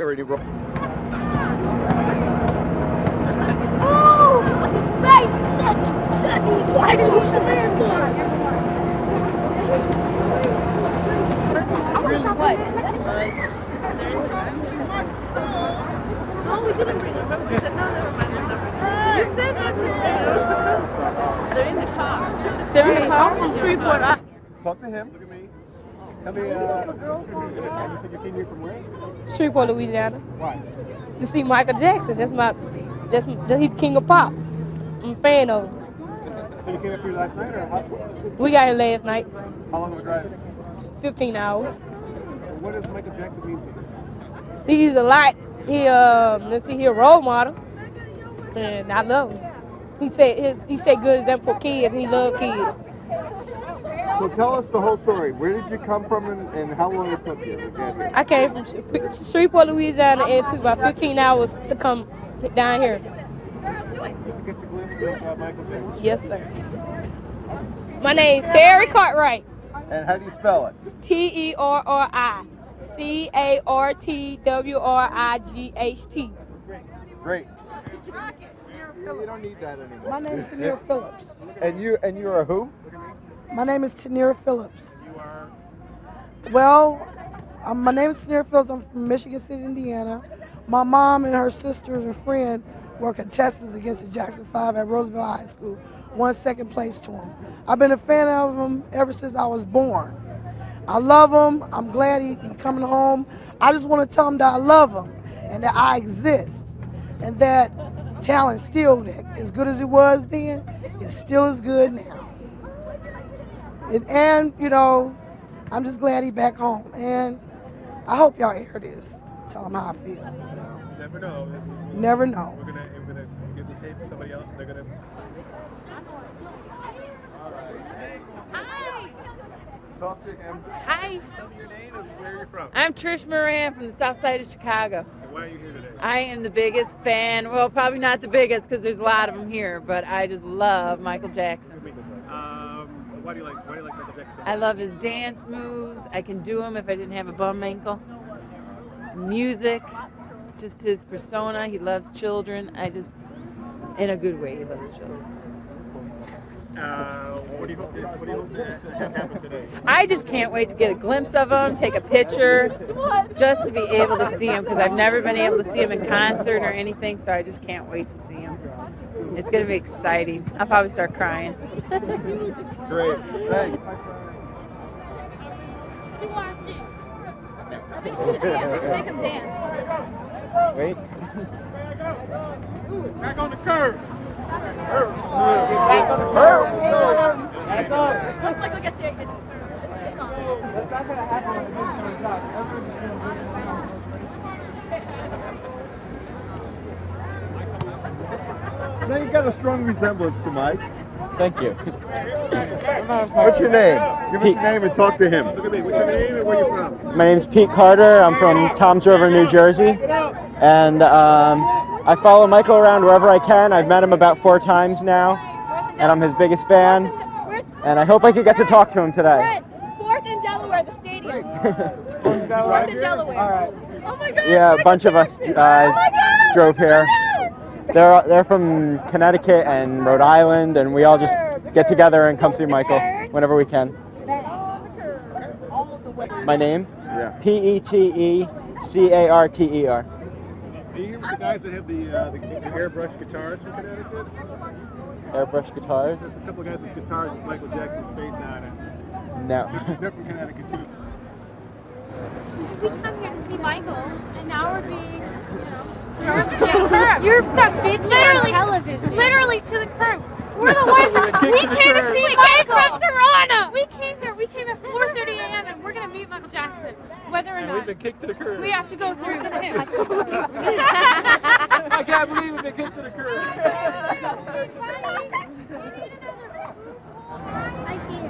Already wrote. Oh, right. Why did you man what? No, we didn't bring them. We said, no, never mind. You said that to them. They're in the car. They're in the car from Shreveport. Talk to him. Look at me. Tell me, you said you came here from where? Shreveport, Louisiana. Why? To see Michael Jackson. He's the king of pop. I'm a fan of him. So you came up here last night, or how? We got here last night. How long of a drive? 15 hours. What does Michael Jackson mean to you? He's a lot. He he a role model, and I love him. He set good example for kids, and he loved kids. So tell us the whole story. Where did you come from, and how long it took you to get here? I came from Shreveport, Louisiana, and it took about 15 hours to come down here. Just to get a glimpse of Michael Jackson? Yes, sir. My name's Terry Cartwright. And how do you spell it? TERRI-CARTWRIGHT. Great. You don't need that anymore. My name is Tanira Phillips. And you are who? My name is Tanira Phillips. You are? Well, my name is Tanira Phillips. I'm from Michigan City, Indiana. My mom and her sisters and friend were contestants against the Jackson 5 at Roosevelt High School. Won second place to him. I've been a fan of him ever since I was born. I love him. I'm glad he's coming home. I just want to tell him that I love him and that I exist and that talent still, as good as it was then, is still as good now. And you know, I'm just glad he's back home. And I hope y'all hear this. Tell him how I feel. Never know. Never know. We're gonna give the tape to somebody else, and they're gonna. Hi. Talk to him. Hi. Tell me your name and where you're from. I'm Trish Moran from the south side of Chicago. And why are you here today? I am the biggest fan. Well, probably not the biggest because there's a lot of them here, but I just love Michael Jackson. Why do you like Michael Jackson? I love his dance moves. I can do them if I didn't have a bum ankle. Music, just his persona. He loves children. In a good way, he loves children. What do you hope to have happen today? I just can't wait to get a glimpse of him, take a picture, just to be able to see him because I've never been able to see him in concert or anything, so I just can't wait to see him. It's going to be exciting. I'll probably start crying. Great. Thanks. Just make him dance. Wait. Back on the curb. Back on. Once Michael gets here, it's on. That's not going to happen. Now you got a strong resemblance to Mike. Thank you. What's your name? Give us your name and talk to him. Look at me. What's your name and where you from? My name's Pete Carter. I'm from Toms River, New Jersey. And I follow Michael around wherever I can. I've met him about 4 times now. And I'm his biggest fan. And I hope I could get to talk to him today. 4th in Delaware, the stadium. 4th in Delaware. All right. Oh my God. Yeah, a bunch of us drove here. They're from Connecticut and Rhode Island, and we all just get together and come see Michael whenever we can. My name? Yeah. Petecarter. Are you here with the guys that have the airbrush guitars from Connecticut? Airbrush guitars? There's a couple of guys with guitars with Michael Jackson's face on it. No. They're from Connecticut too. We come here to see Michael, and now we're being, you're featured on television. Literally to the curb. We're the ones. We came to see Michael. We came from Toronto. We came at 4:30 a.m. and we're gonna meet Michael Jackson, whether or not. We've been kicked to the curb. We have to go through him. I can't believe we've been kicked to the curb. I can't.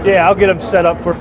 Yeah, I'll get them set up for.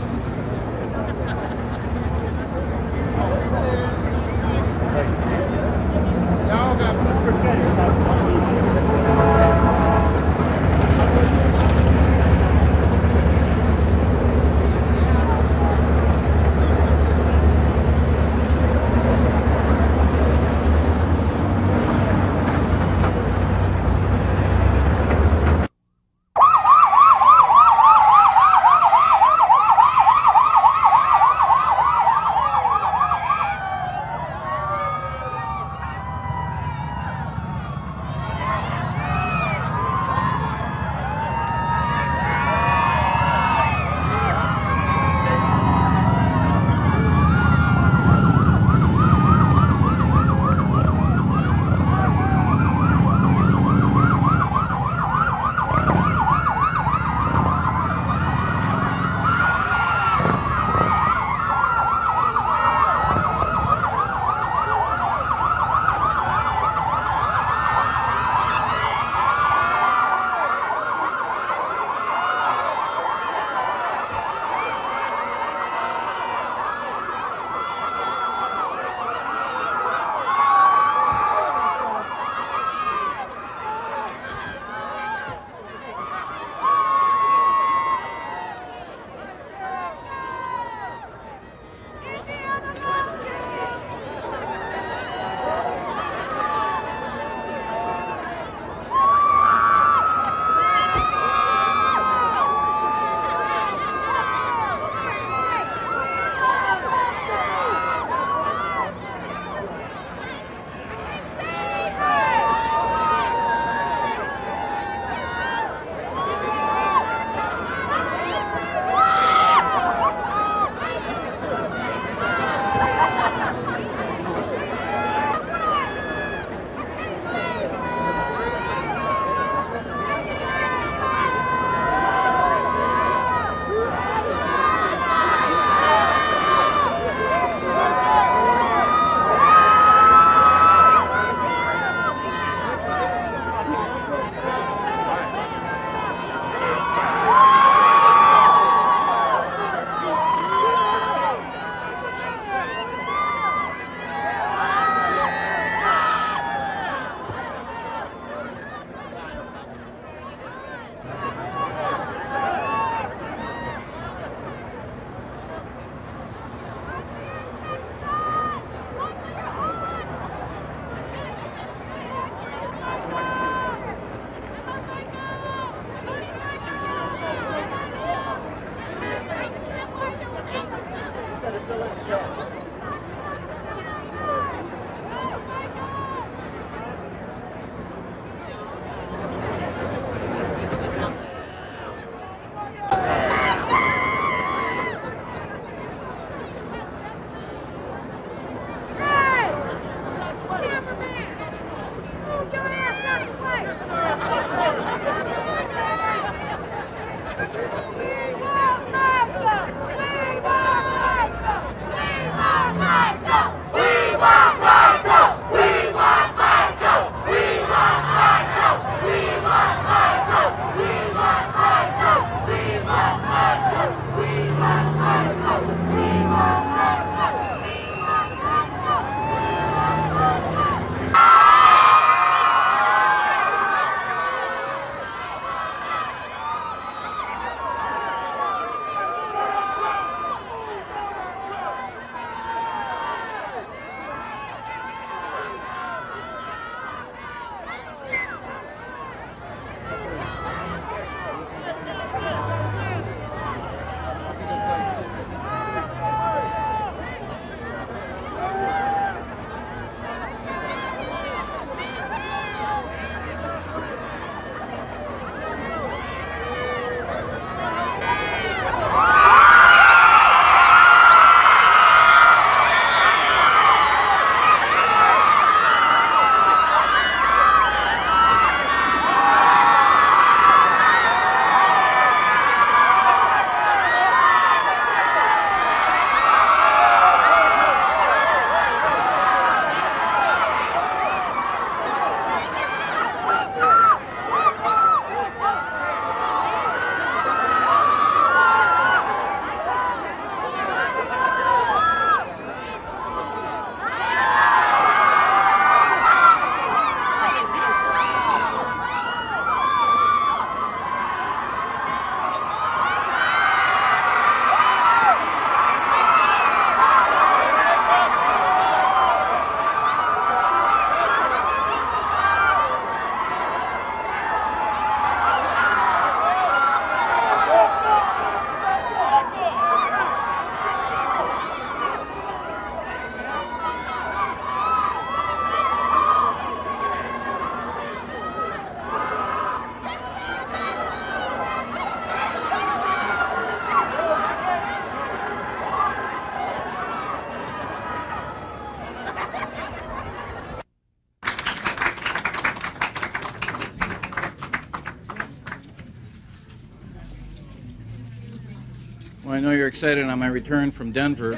Well, I know you're excited on my return from Denver,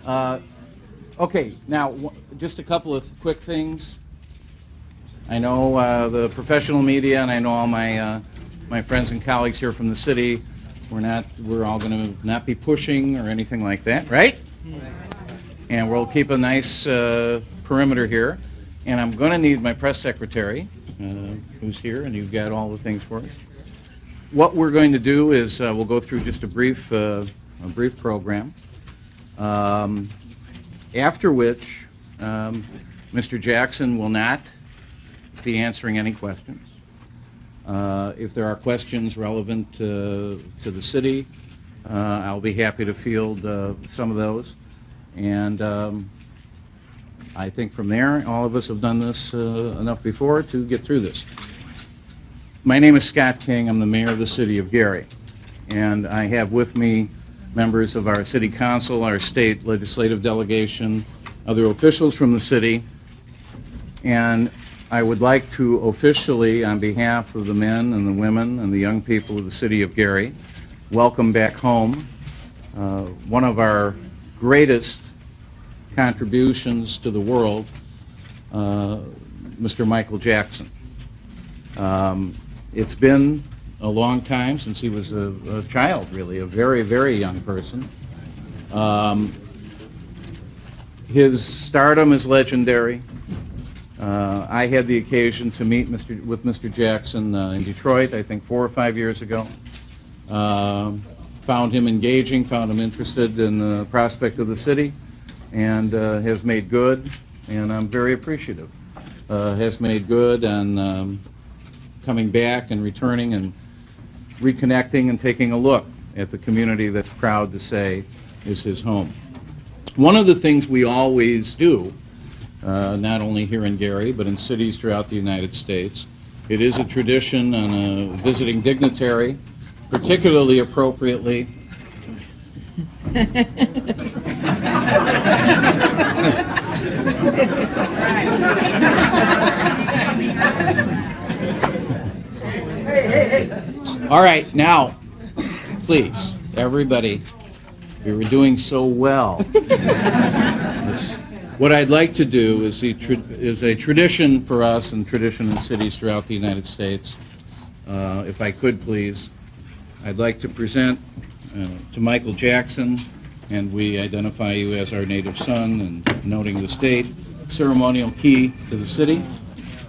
but okay. Now, just a couple of quick things. I know the professional media, and I know all my friends and colleagues here from the city. We're all going to not be pushing or anything like that, right? And we'll keep a nice perimeter here. And I'm going to need my press secretary, who's here, and you've got all the things for us. What we're going to do is we'll go through just a brief program, after which Mr. Jackson will not be answering any questions. If there are questions relevant to the city, I'll be happy to field some of those. And I think from there, all of us have done this enough before to get through this. My name is Scott King. I'm the mayor of the city of Gary. And I have with me members of our city council, our state legislative delegation, other officials from the city. And I would like to officially, on behalf of the men and the women and the young people of the city of Gary, welcome back home one of our greatest contributions to the world, Mr. Michael Jackson. It's been a long time since he was a child, really, a very, very young person. His stardom is legendary. I had the occasion to meet with Mr. Jackson in Detroit, I think 4 or 5 years ago. Found him engaging, found him interested in the prospect of the city, and has made good, and I'm very appreciative. Has made good on coming back and returning and reconnecting and taking a look at the community that's proud to say is his home. One of the things we always do, not only here in Gary, but in cities throughout the United States, it is a tradition on a visiting dignitary, particularly appropriately. All right, now, please, everybody, we were doing so well. What I'd like to do is a tradition for us and tradition in cities throughout the United States. If I could, please, I'd like to present to Michael Jackson, and we identify you as our native son and noting the state, ceremonial key to the city.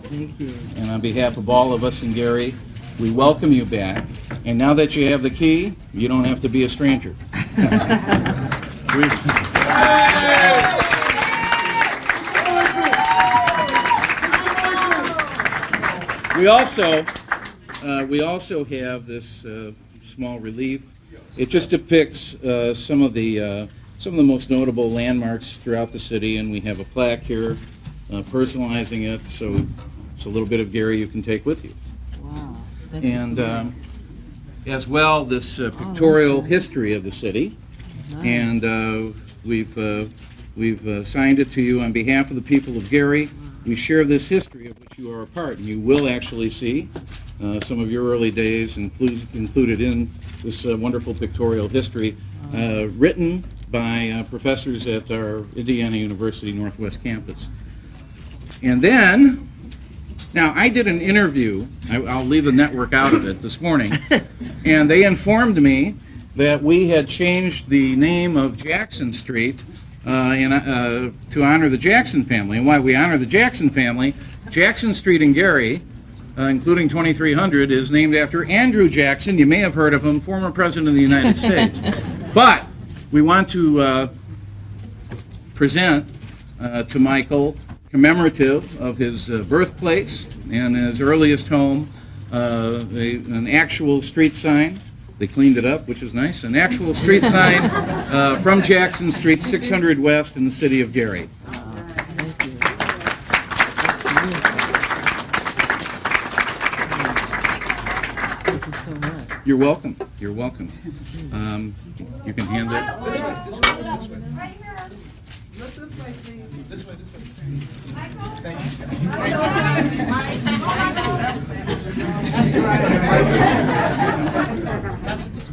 Thank you. And on behalf of all of us in Gary, we welcome you back. And now that you have the key, you don't have to be a stranger. We also have this small relief. It just depicts some of the most notable landmarks throughout the city, and we have a plaque here personalizing it, so it's a little bit of Gary you can take with you. Wow. And as well, this pictorial history of the city, Nice. and we've signed it to you on behalf of the people of Gary. We share this history of which you are a part, and you will actually see some of your early days included in this wonderful pictorial history, written by professors at our Indiana University Northwest campus. And then, now I did an interview, I'll leave the network out of it, this morning, and they informed me that we had changed the name of Jackson Street to honor the Jackson family. And why we honor the Jackson family, Jackson Street in Gary, including 2300, is named after Andrew Jackson. You may have heard of him, former president of the United States. But we want to present to Michael, commemorative of his birthplace and his earliest home, an actual street sign. They cleaned it up, which is nice. An actual street sign from Jackson Street, 600 West in the city of Gary. Thank you. Thank you so much. You're welcome. You're welcome. You can hand it. This way, this way, this way. This way, this way. Thank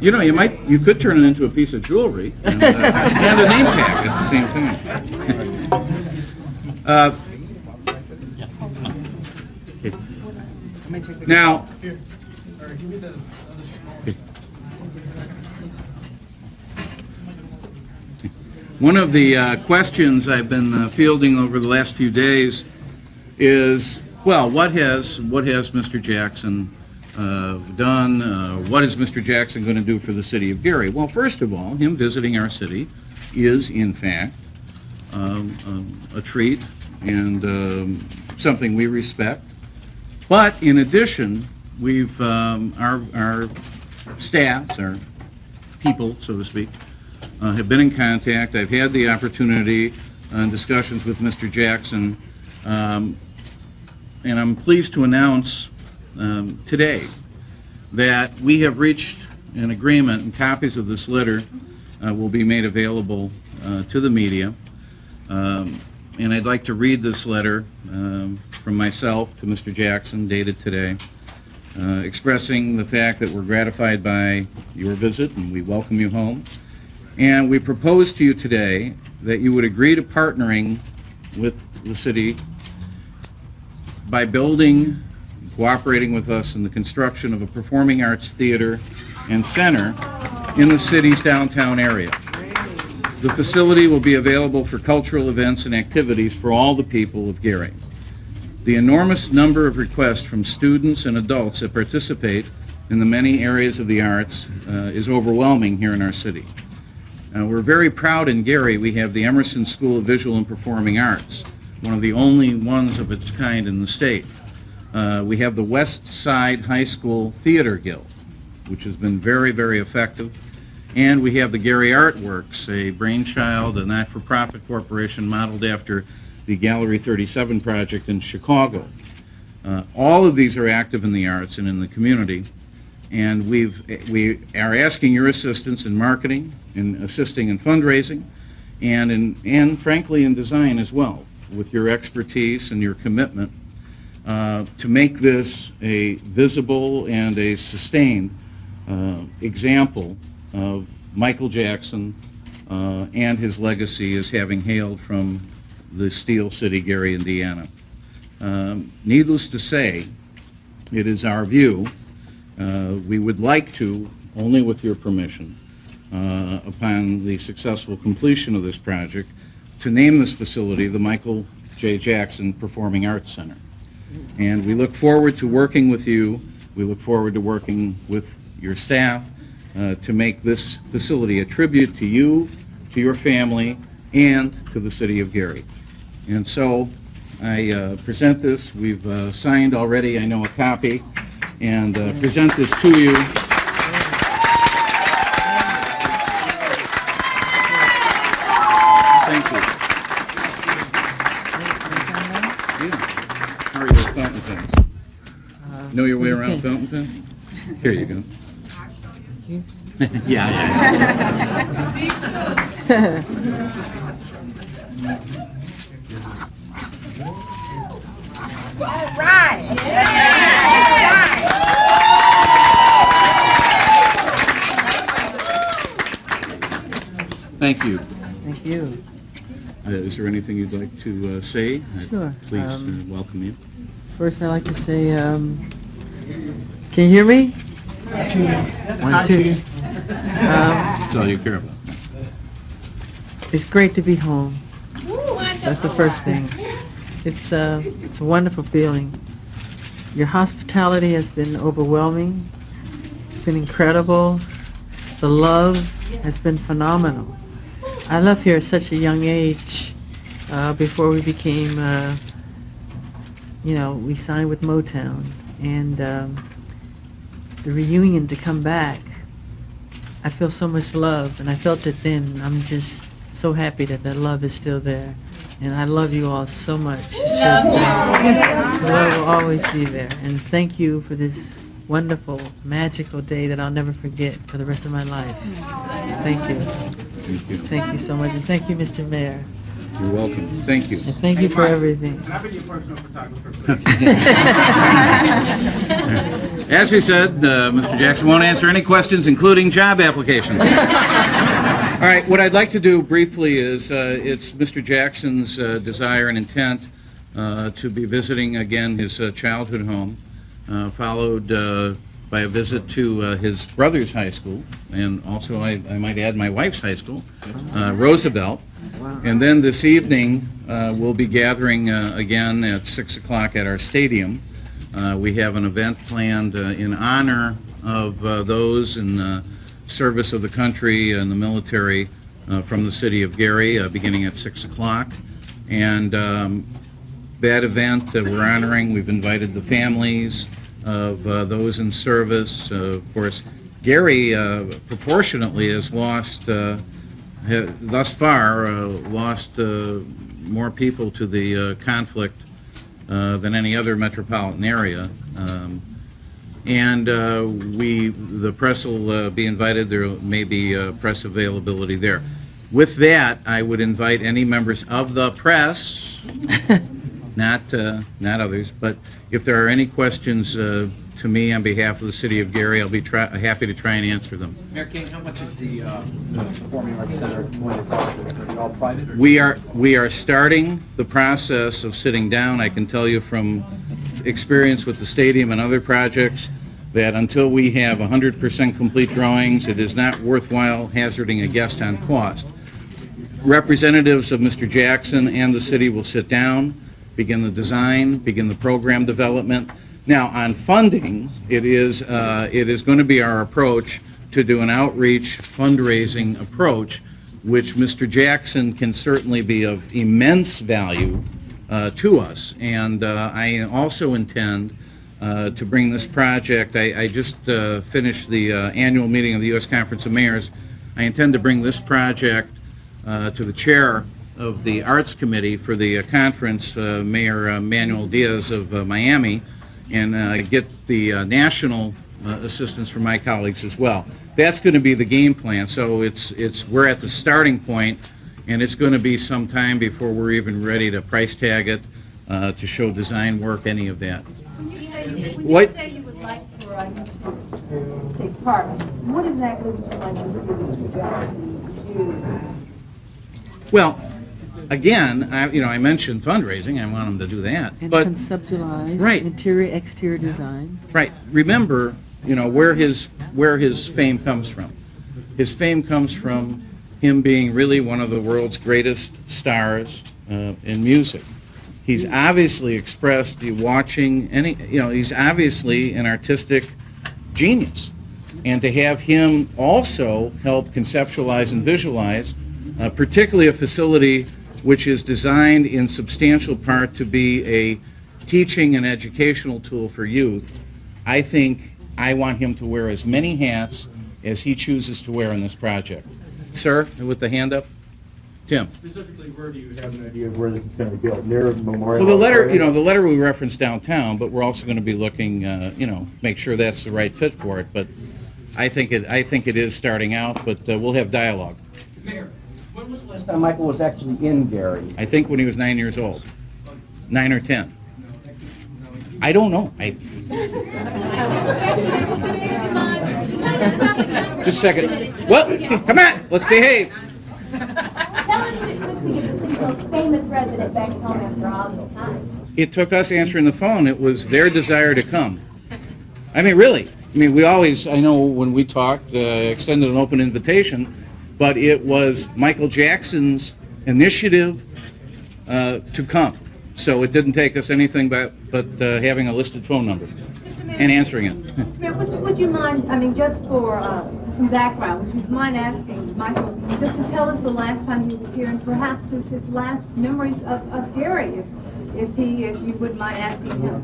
you. You know, you could turn it into a piece of jewelry and a name tag at the same time. Now, one of the questions I've been fielding over the last few days is, well, what has Mr. Jackson done? What is Mr. Jackson going to do for the city of Gary? Well, first of all, him visiting our city is, in fact, a treat and something we respect. But in addition, we've our staffs, our people, so to speak, have been in contact. I've had the opportunity and discussions with Mr. Jackson, and I'm pleased to announce today that we have reached an agreement, and copies of this letter will be made available to the media. And I'd like to read this letter from myself to Mr. Jackson, dated today, expressing the fact that we're gratified by your visit and we welcome you home. And we propose to you today that you would agree to partnering with the city by building, cooperating with us in the construction of a performing arts theater and center in the city's downtown area. The facility will be available for cultural events and activities for all the people of Gary. The enormous number of requests from students and adults that participate in the many areas of the arts is overwhelming here in our city. We're very proud in Gary we have the Emerson School of Visual and Performing Arts, one of the only ones of its kind in the state. We have the West Side High School Theater Guild, which has been very, very effective. And we have the Gary Artworks, a brainchild, a not-for-profit corporation modeled after the Gallery 37 project in Chicago. All of these are active in the arts and in the community. And we are asking your assistance in marketing, in assisting in fundraising, and frankly in design as well, with your expertise and your commitment to make this a visible and a sustained example of Michael Jackson and his legacy as having hailed from the Steel City, Gary, Indiana. Needless to say, it is our view, we would like to, only with your permission, upon the successful completion of this project, to name this facility the Michael J. Jackson Performing Arts Center. And we look forward to working with you. We look forward to working with your staff to make this facility a tribute to you, to your family, and to the city of Gary. And so I present this. We've signed already, I know, a copy, and present this to you. Thank you. Yeah. How are your fountain pens? Know your way around fountain pen? Here you go. Yeah. All right. Thank you. Thank you. Is there anything you'd like to say? Sure. Please welcome you. First, I'd like to say, can you hear me? 1, 2. That's all you care about. It's great to be home. That's the first thing. It's a wonderful feeling. Your hospitality has been overwhelming. It's been incredible. The love has been phenomenal. I left here at such a young age. Before we became, we signed with Motown, and the reunion to come back, I feel so much love, and I felt it then. I'm just so happy that that love is still there, and I love you all so much. It's just, love will always be there, and thank you for this wonderful, magical day that I'll never forget for the rest of my life. Thank you. Thank you. Thank you so much, and thank you, Mr. Mayor. You're welcome. Thank you. And thank you for everything. Can I be your personal photographer? As we said, Mr. Jackson won't answer any questions, including job applications. All right, what I'd like to do briefly is, it's Mr. Jackson's desire and intent to be visiting again his childhood home, followed by a visit to his brother's high school, and also, I might add, my wife's high school, Roosevelt. And then this evening, we'll be gathering again at 6 o'clock at our stadium. We have an event planned in honor of those in service of the country and the military from the city of Gary, beginning at 6 o'clock. And that event that we're honoring, we've invited the families of those in service. Of course, Gary proportionately has lost, thus far, lost more people to the conflict than any other metropolitan area. The press will be invited. There may be press availability there. With that, I would invite any members of the press, not others, but if there are any questions to me on behalf of the city of Gary, I'll be happy to try and answer them. Mayor King, how much is the Performing Arts Center going to cost? Is it all private? Or We are starting the process of sitting down. I can tell you from experience with the stadium and other projects that until we have 100% complete drawings, it is not worthwhile hazarding a guess on cost. Representatives of Mr. Jackson and the city will sit down, begin the design, begin the program development. Now, on funding, it is going to be our approach to do an outreach fundraising approach, which Mr. Jackson can certainly be of immense value to us. And I also intend to bring this project. I just finished the annual meeting of the U.S. Conference of Mayors. I intend to bring this project to the chair of the Arts Committee for the conference, Mayor Manuel Diaz of Miami, and get the national assistance from my colleagues as well. That's going to be the game plan. So we're at the starting point, and it's going to be some time before we're even ready to price tag it, to show design work, any of that. When you say you would like for you to take part, what exactly would you like to see Mr. Jackson do? Well, again, I mentioned fundraising. I want them to do that. And but conceptualize, right, interior, exterior design. Right. Remember, where his fame comes from. His fame comes from him being really one of the world's greatest stars in music. He's obviously expressed, he's obviously an artistic genius. And to have him also help conceptualize and visualize, particularly a facility which is designed in substantial part to be a teaching and educational tool for youth, I think I want him to wear as many hats as he chooses to wear in this project. Sir, with the hand up? Tim. Specifically, where do you have an idea of where this is going to be built? Near Memorial? Well, the letter we referenced downtown, but we're also going to be looking, make sure that's the right fit for it. But I think it is starting out, but we'll have dialogue. Mayor, when was the last time Michael was actually in Gary? I think when he was 9 years old, 9 or 10. I don't know. Just a second. Well, come on, let's behave. Tell us what it took to get this most famous resident back home after all this time. It took us answering the phone. It was their desire to come. I mean, really. We always, I know when we talked, extended an open invitation, but it was Michael Jackson's initiative to come. So it didn't take us anything but having a listed phone number and answering it. Mr. Mayor, would you mind, just for some background, would you mind asking Michael just to tell us the last time he was here, and perhaps his last memories of Gary, if you wouldn't mind asking him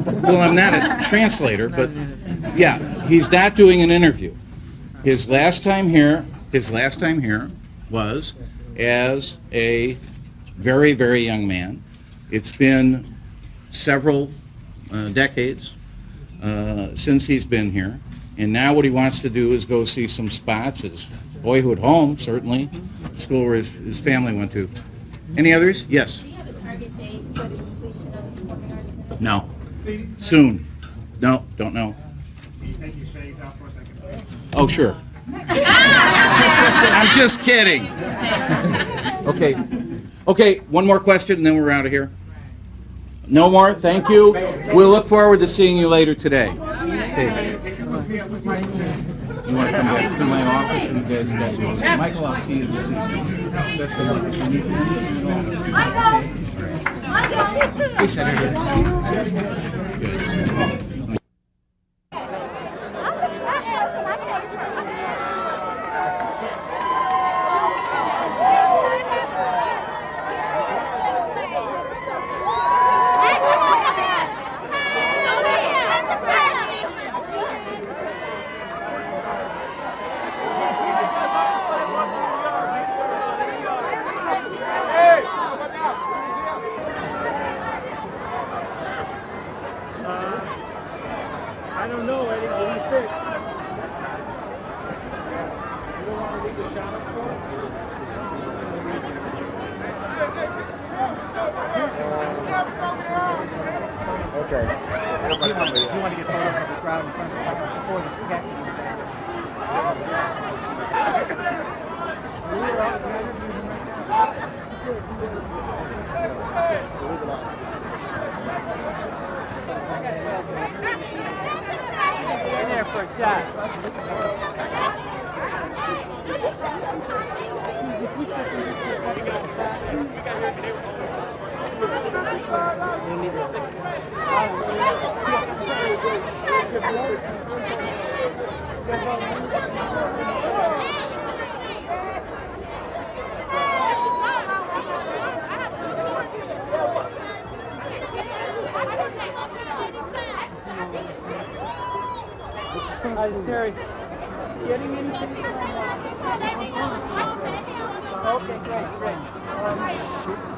that. Well, I'm not a translator, but yeah, he's not doing an interview. His last time here was as a very, very young man. It's been several decades since he's been here, and now what he wants to do is go see some spots, his boyhood home, certainly, school where his family went to. Any others? Yes. Do you have a target date for the completion of the Performing Arts Center? No. Soon. No, don't know. Oh, sure. I'm just kidding. Okay. Okay, one more question and then we're out of here. No more? Thank you. We'll look forward to seeing you later today. Okay. You want to come back to my office and you guys Michael, I'll see you this evening. Hey, Senator. I don't know, Eddie. What do you think? You don't want to leave the shot up for it? Okay. You want to get photos of the crowd in front of the before the catch. In there for a shot. Hi, Terry. Getting anything from... Okay, great. All right.